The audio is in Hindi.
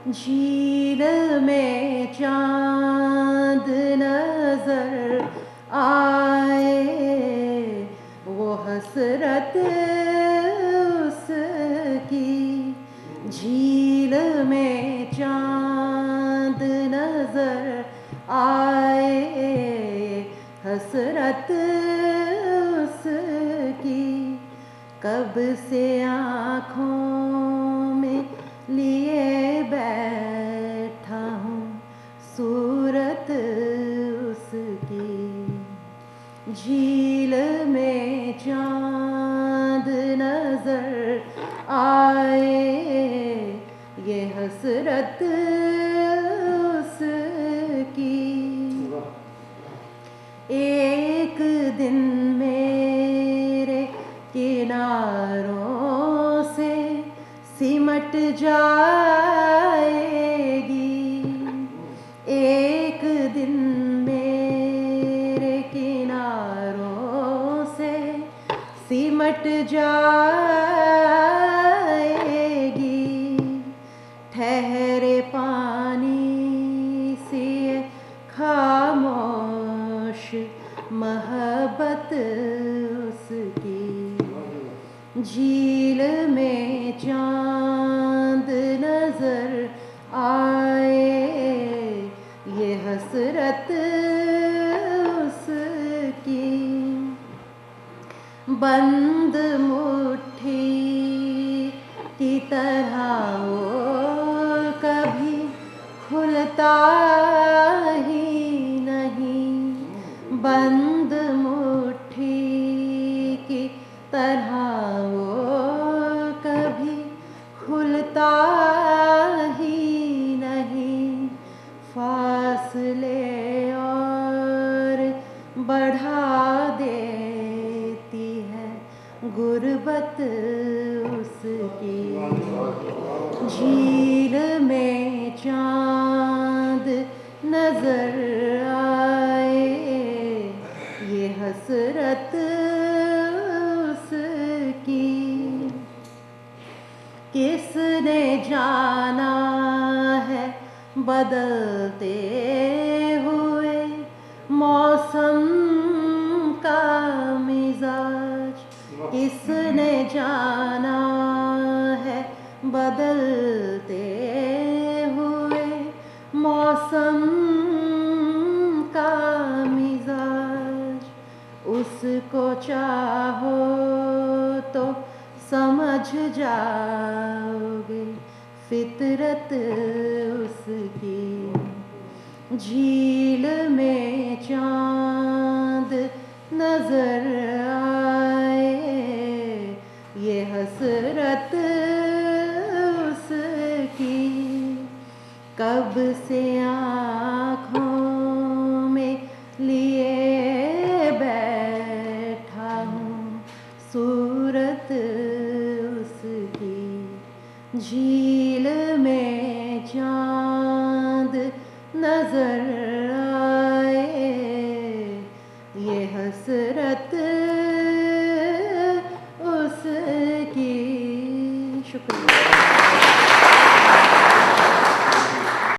झील में चांद नजर आए, वो हसरत उसकी। झील में चांद नजर आए, हसरत उसकी। कब से आँखों में लिए बैठा हूँ सूरत उसकी। झील में चांद नजर आए, ये हसरत उसकी। एक दिन मेरे किनारों से सिमट जाएगी। एक दिन मेरे किनारों से सिमट जाएगी। ठहरे पानी सी खामोश मोहब्बत उसकी। झील में चांद नजर आए, ये हसरत उसकी। बंद मुट्ठी की तरह वो कभी खुलता ही नहीं। बंद मुट्ठी की तरह वो कभी खुलता ही नहीं। फासले और बढ़ा देती है गुर्बत उसकी। झील में चांद नजर आए, ये हसरत उसकी। किसने जाना है बदलते हुए मौसम का मिजाज। किसने जाना है बदलते हुए मौसम का मिजाज। उसको चाहो तो समझ जाओगे फितरत उसकी। झील में चांद नजर आए, ये हसरत